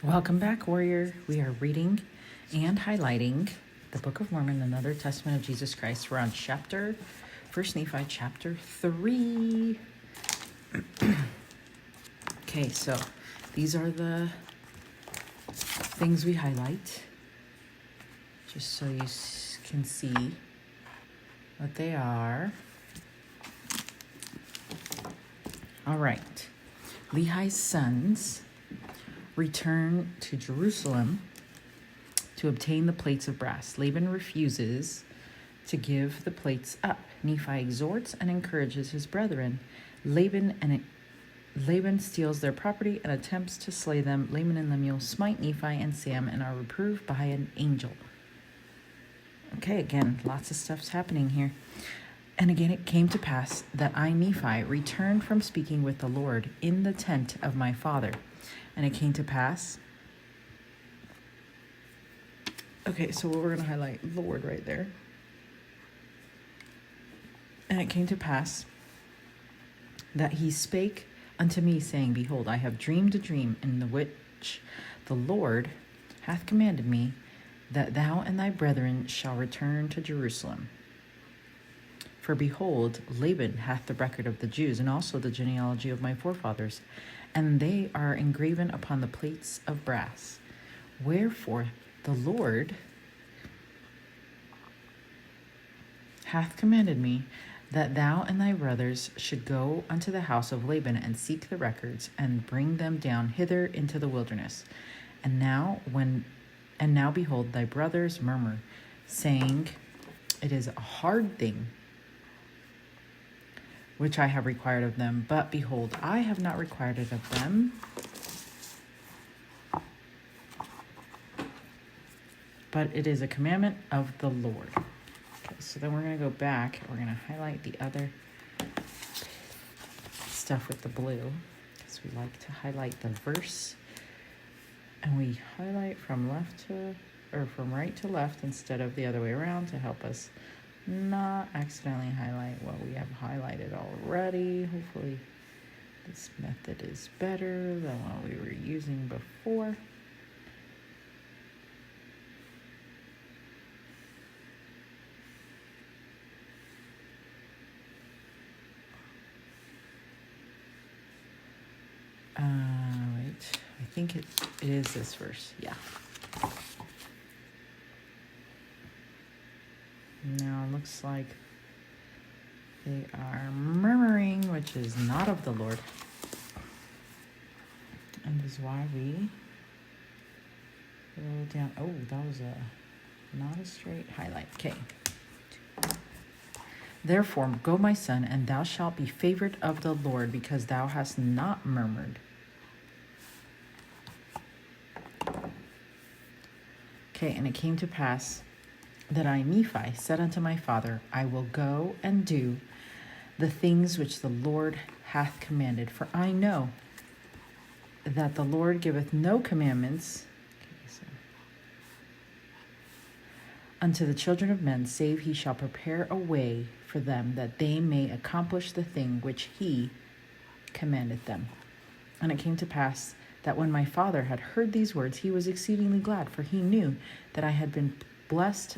Welcome back, warrior. We are reading and highlighting the Book of Mormon, another testament of Jesus Christ. We're on First Nephi chapter 3. Okay, so these are the things we highlight, just so you can see what they are. All right. Lehi's sons return to Jerusalem to obtain the plates of brass. Laban refuses to give the plates up. Nephi exhorts and encourages his brethren. Laban steals their property and attempts to slay them. Laban and Lemuel smite Nephi and Sam and are reproved by an angel. Okay, again, lots of stuff's happening here. And again, it came to pass that I, Nephi, returned from speaking with the Lord in the tent of my father. And it came to pass. Okay, so we're going to highlight Lord right there. And it came to pass that he spake unto me, saying, Behold, I have dreamed a dream, in the which the Lord hath commanded me, that thou and thy brethren shall return to Jerusalem. For behold, Laban hath the record of the Jews, and also the genealogy of my forefathers, and they are engraven upon the plates of brass. Wherefore the Lord hath commanded me that thou and thy brothers should go unto the house of Laban and seek the records and bring them down hither into the wilderness. And now behold, thy brothers murmur, saying, It is a hard thing which I have required of them. But behold, I have not required it of them, but it is a commandment of the Lord. Okay, so then we're going to go back. We're going to highlight the other stuff with the blue, because we like to highlight the verse. And we highlight from right to left instead of the other way around to help us not accidentally highlight what we have highlighted already. Hopefully this method is better than what we were using before. Wait, I think it is this verse. Yeah. Now it looks like they are murmuring, which is not of the Lord. And is why we go down. Oh, that was not a straight highlight. Okay. Therefore, go, my son, and thou shalt be favored of the Lord, because thou hast not murmured. Okay, and it came to pass that I, Nephi, said unto my father, I will go and do the things which the Lord hath commanded. For I know that the Lord giveth no commandments unto the children of men, save he shall prepare a way for them, that they may accomplish the thing which he commanded them. And it came to pass that when my father had heard these words, he was exceedingly glad, for he knew that I had been blessed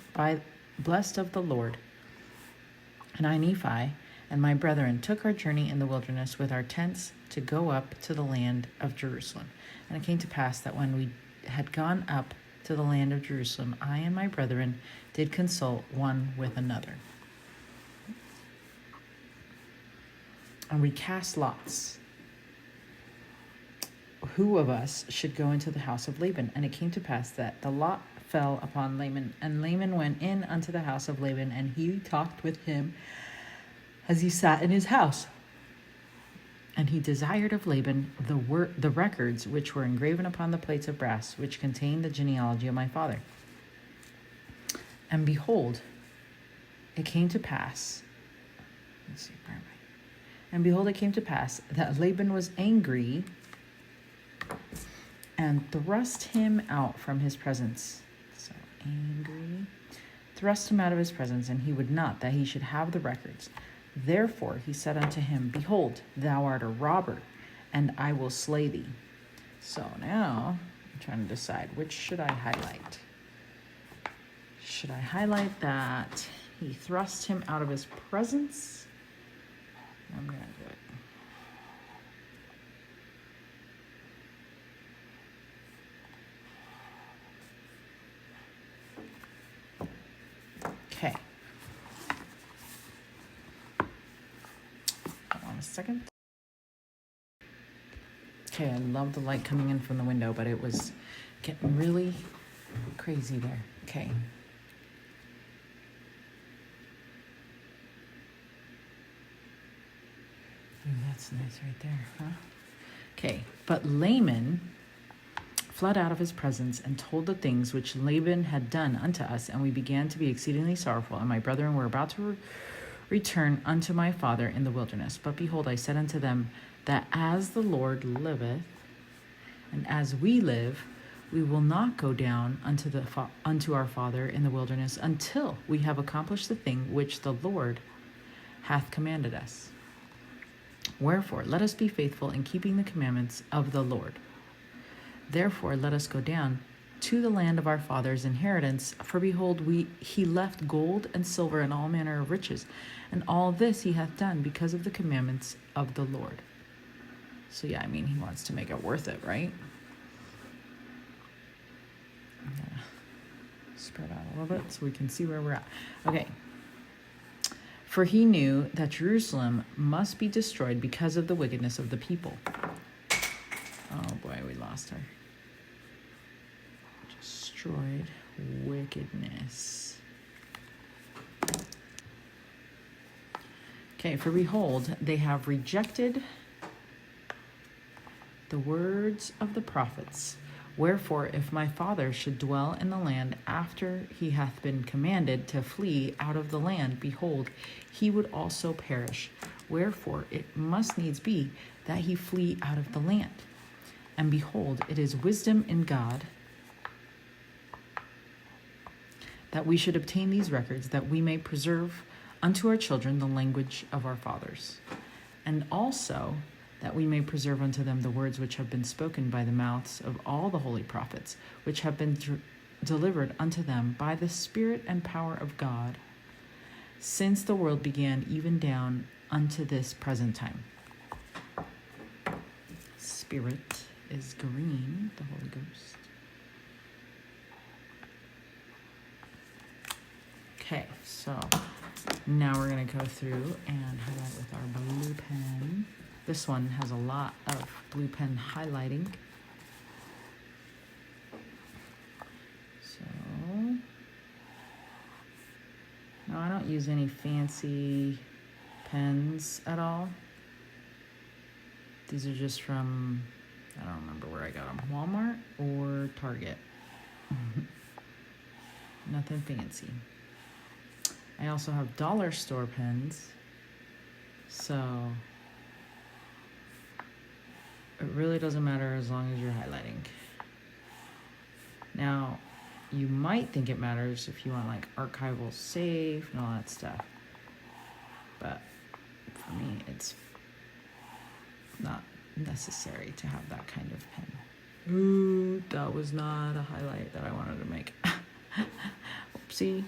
of the Lord. And I, Nephi, and my brethren took our journey in the wilderness with our tents to go up to the land of Jerusalem. And it came to pass that when we had gone up to the land of Jerusalem, I and my brethren did consult one with another. And we cast lots, who of us should go into the house of Laban. And it came to pass that the lot fell upon Laban, and Laban went in unto the house of Laban, and he talked with him as he sat in his house. And he desired of Laban the records which were engraven upon the plates of brass, which contained the genealogy of my father. And behold, it came to pass, And behold, it came to pass that Laban was angry and thrust him out from his presence. So angry. Thrust him out of his presence, and he would not that he should have the records. Therefore he said unto him, Behold, thou art a robber, and I will slay thee. So now I'm trying to decide which should I highlight. Should I highlight that he thrust him out of his presence? I'm going to do it. Okay. Hold on a second. Okay, I love the light coming in from the window, but it was getting really crazy there. Okay. Ooh, that's nice right there, huh? Okay, but Laman fled out of his presence and told the things which Laban had done unto us, and we began to be exceedingly sorrowful, and my brethren were about to return unto my father in the wilderness. But behold, I said unto them, that as the Lord liveth, and as we live, we will not go down unto our father in the wilderness until we have accomplished the thing which the Lord hath commanded us. Wherefore, let us be faithful in keeping the commandments of the Lord. Therefore, let us go down to the land of our father's inheritance. For behold, he left gold and silver and all manner of riches, and all this he hath done because of the commandments of the Lord. So yeah, I mean, he wants to make it worth it, right? I'm gonna spread out a little bit so we can see where we're at. Okay. For he knew that Jerusalem must be destroyed because of the wickedness of the people. Oh boy, we lost her. Destroyed wickedness. Okay, for behold, they have rejected the words of the prophets. Wherefore, if my father should dwell in the land after he hath been commanded to flee out of the land, behold, he would also perish. Wherefore, it must needs be that he flee out of the land. And behold, it is wisdom in God that we should obtain these records, that we may preserve unto our children the language of our fathers, and also that we may preserve unto them the words which have been spoken by the mouths of all the holy prophets, which have been delivered unto them by the Spirit and power of God, since the world began, even down unto this present time. Spirit is green, the Holy Ghost. Okay, so now we're going to go through and highlight with our blue pen. This one has a lot of blue pen highlighting. So, no, I don't use any fancy pens at all. These are just from, I don't remember where I got them, Walmart or Target. Nothing fancy. I also have dollar store pens. So it really doesn't matter as long as you're highlighting. Now, you might think it matters if you want like archival safe and all that stuff. But for me, it's not necessary to have that kind of pen. Ooh, that was not a highlight that I wanted to make. Oopsie.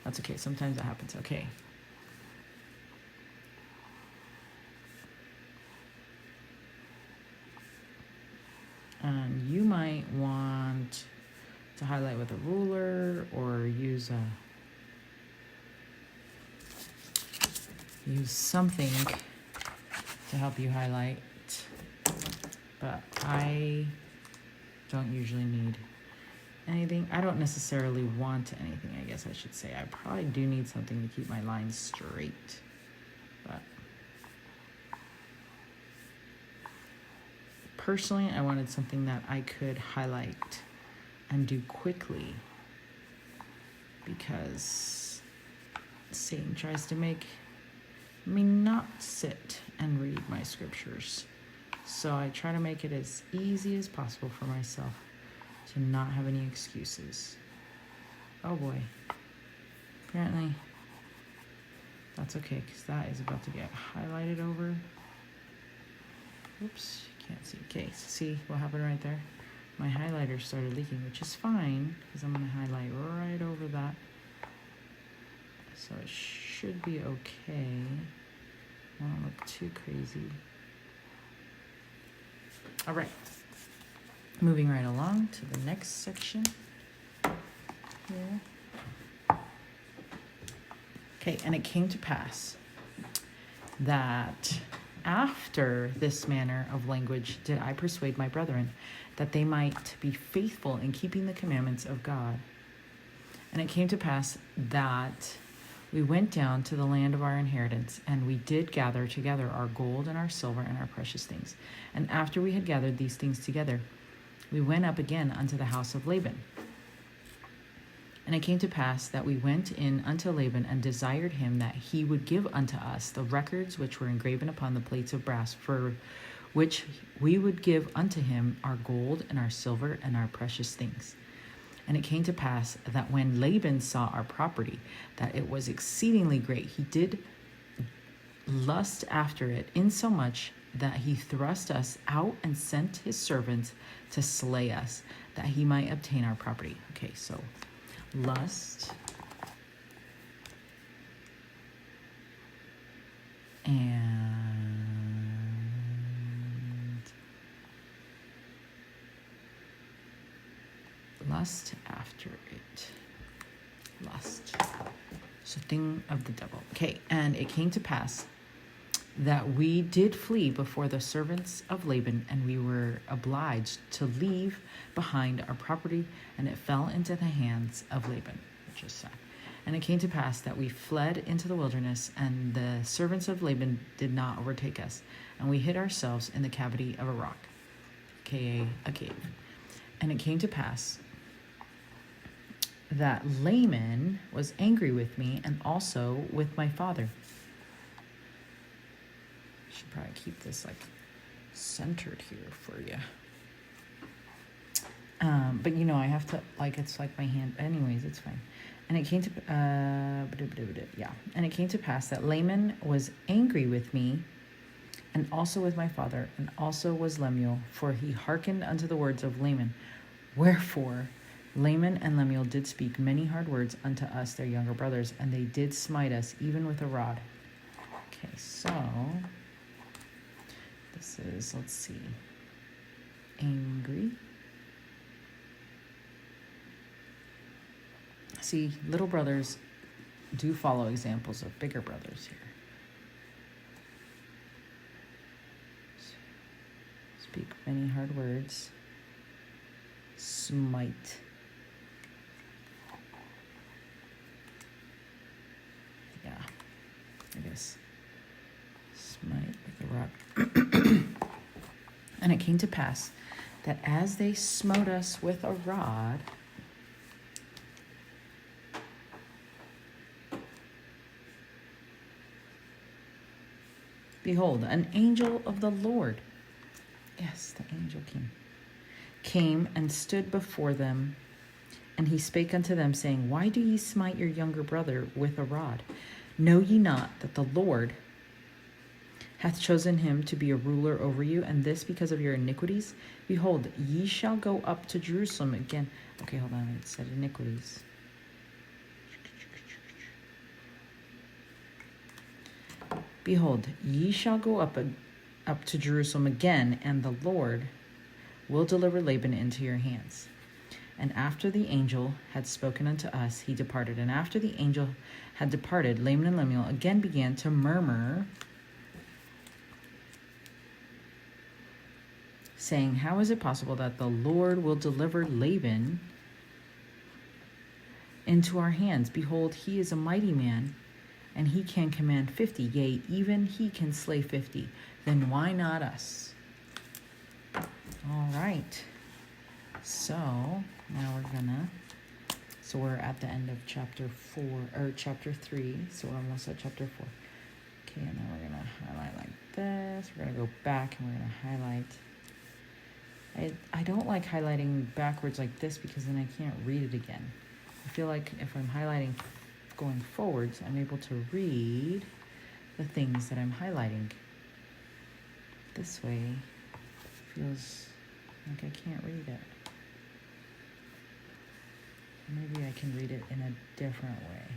That's okay. Sometimes that happens. Okay. And you might want to highlight with a ruler or use something to help you highlight. But I don't usually need anything. I don't necessarily want anything, I guess I should say. I probably do need something to keep my lines straight. But personally, I wanted something that I could highlight and do quickly, because Satan tries to make me not sit and read my scriptures. So I try to make it as easy as possible for myself to not have any excuses. Oh boy. Apparently, that's okay, because that is about to get highlighted over. Oops, you can't see. Okay, see what happened right there? my highlighter started leaking, which is fine because I'm going to highlight right over that. So it should be okay. Won't look too crazy. All right. Moving right along to the next section here. Okay, and it came to pass that after this manner of language did I persuade my brethren that they might be faithful in keeping the commandments of God. And it came to pass that we went down to the land of our inheritance, and we did gather together our gold and our silver and our precious things. And after we had gathered these things together, we went up again unto the house of Laban. And it came to pass that we went in unto Laban and desired him that he would give unto us the records which were engraven upon the plates of brass, for which we would give unto him our gold and our silver and our precious things. And it came to pass that when Laban saw our property, that it was exceedingly great, he did lust after it, insomuch that he thrust us out and sent his servants to slay us, that he might obtain our property. Okay, so lust and lust after it. Lust. So thing of the devil. Okay, and it came to pass that we did flee before the servants of Laban, and we were obliged to leave behind our property, and it fell into the hands of Laban, which is sad. And it came to pass that we fled into the wilderness, and the servants of Laban did not overtake us, and we hid ourselves in the cavity of a rock, aka a cave. And it came to pass that Laman was angry with me, and also with my father. Should probably keep this like centered here for you. But you know, I have to, like, it's like my hand. Anyways, it's fine. And it came to, And it came to pass that Laman was angry with me, and also with my father, and also was Lemuel, for he hearkened unto the words of Laman. Wherefore Laman and Lemuel did speak many hard words unto us, their younger brothers, and they did smite us even with a rod. Okay, so this is, let's see, angry. See, little brothers do follow examples of bigger brothers here. Speak many hard words. Smite. Yeah, I guess. Smite with a rod. And it came to pass that as they smote us with a rod, behold, an angel of the Lord, yes, the angel came and stood before them, and he spake unto them, saying, Why do ye smite your younger brother with a rod? Know ye not that the Lord hath chosen him to be a ruler over you, and this because of your iniquities? Behold, ye shall go up to Jerusalem again. Okay, hold on, it said iniquities. Behold, ye shall go up to Jerusalem again, and the Lord will deliver Laban into your hands. And after the angel had spoken unto us, he departed. And after the angel had departed, Laman and Lemuel again began to murmur, saying, How is it possible that the Lord will deliver Laban into our hands? Behold, he is a mighty man, and he can command 50, yea, even he can slay 50. Then why not us? All right. So now we're at the end of chapter 3. So we're almost at chapter 4. Okay, and then we're gonna highlight like this. We're gonna go back and we're gonna highlight. I don't like highlighting backwards like this because then I can't read it again. I feel like if I'm highlighting going forwards, I'm able to read the things that I'm highlighting. This way feels like I can't read it. Maybe I can read it in a different way.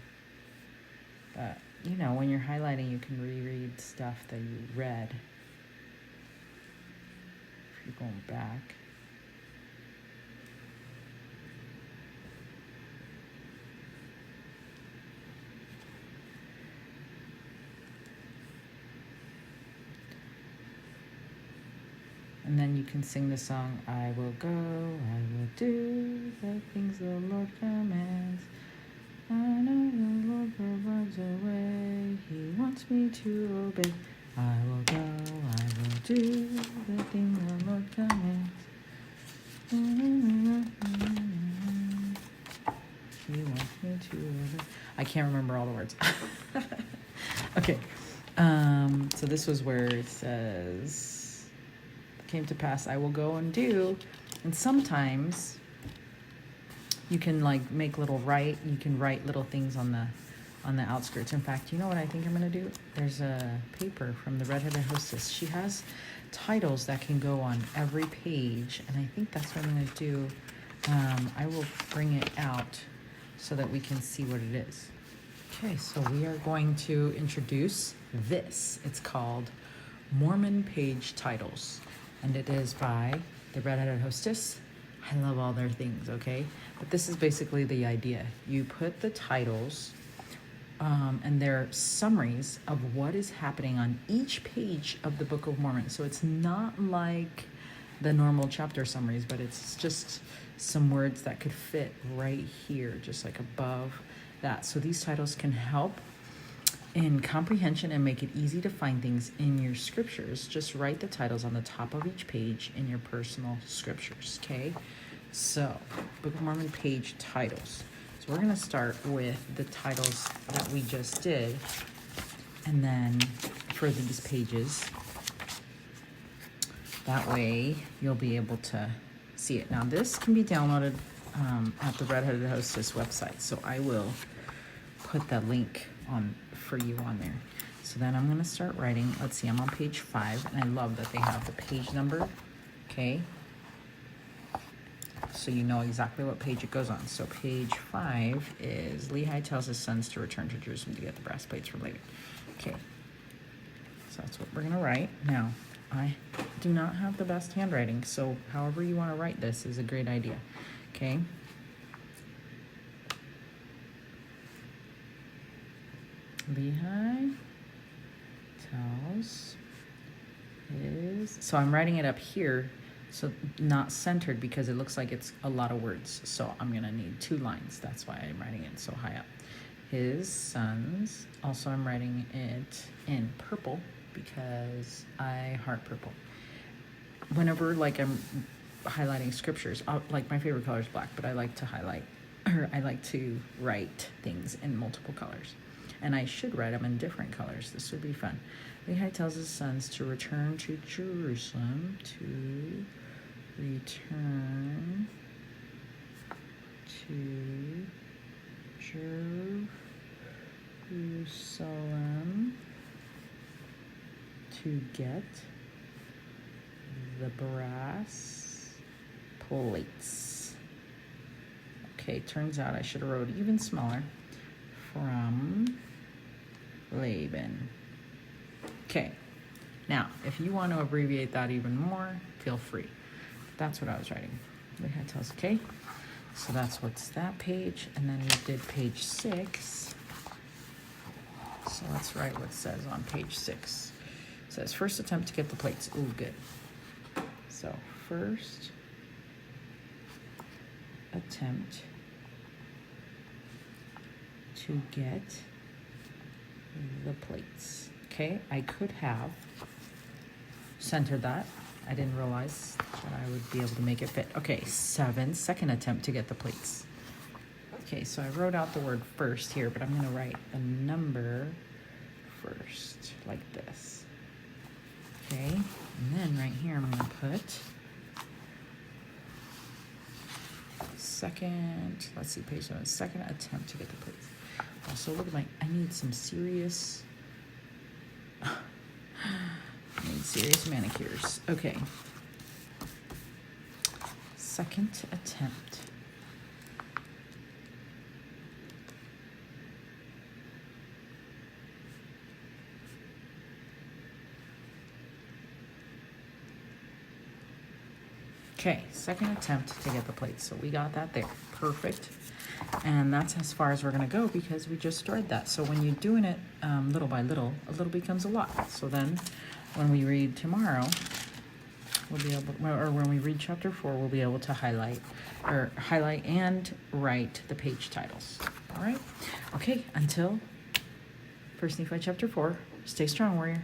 But, you know, when you're highlighting, you can reread stuff that you read. If you're going back. And then you can sing the song, I will go, I will do the things the Lord commands. I know the Lord provides a way, He wants me to obey. I will go, I will do the things the Lord commands. He wants me to obey. I can't remember all the words. Okay, so this was where it says, came to pass, I will go and do. And sometimes you can like make little you can write little things on the outskirts. In fact, you know what I think I'm gonna do? There's a paper from the Redheaded Hostess. She has titles that can go on every page, and I think that's what I'm gonna do. I will bring it out so that we can see what it is. Okay, so we are going to introduce this. It's called Mormon Page Titles, and it is by the Redheaded Hostess. I love all their things, okay? But this is basically the idea. You put the titles and their summaries of what is happening on each page of the Book of Mormon. So it's not like the normal chapter summaries, but it's just some words that could fit right here, just like above that. So these titles can help in comprehension and make it easy to find things in your scriptures. Just write the titles on the top of each page in your personal scriptures, okay? So, Book of Mormon page titles. So we're going to start with the titles that we just did, and then for these pages. That way, you'll be able to see it. Now, this can be downloaded at the Redheaded Hostess website, so I will put the link on for you on there. So then I'm going to start writing. Let's see, I'm on page 5, and I love that they have the page number, okay? So you know exactly what page it goes on. So page 5 is Lehi tells his sons to return to Jerusalem to get the brass plates from Laban. Okay, so that's what we're going to write. Now, I do not have the best handwriting, so however you want to write this is a great idea, okay? Lehi tells his, so I'm writing it up here, so not centered because it looks like it's a lot of words. So I'm gonna need 2 lines. That's why I'm writing it so high up. His sons, also I'm writing it in purple because I heart purple. Whenever like I'm highlighting scriptures, like my favorite color is black, but I like to highlight, or I like to write things in multiple colors. And I should write them in different colors. This would be fun. Lehi tells his sons to return to Jerusalem, to return to Jerusalem to get the brass plates. Okay, turns out I should have wrote even smaller. From Laban. Okay, now if you want to abbreviate that even more, feel free. That's what I was writing. Lehi tells, okay, so that's what's that page, and then we did page 6. So let's write what it says on page 6. It says first attempt to get the plates. Ooh, good. So first attempt to get the plates. Okay, I could have centered that. I didn't realize that I would be able to make it fit. Okay, 7, second attempt to get the plates. Okay, so I wrote out the word first here, but I'm gonna write the number first, like this. Okay, and then right here I'm gonna put second, let's see, page 7, second attempt to get the plates. Also, look at I need some serious, I need serious manicures. Okay. Second attempt Okay, second attempt to get the plates. So we got that there. Perfect. And that's as far as we're going to go because we just read that. So when you're doing it little by little, a little becomes a lot. So then when we read tomorrow, we'll be able, or when we read chapter 4, we'll be able to highlight and write the page titles. All right? Okay, until 1 Nephi chapter 4, stay strong, warrior.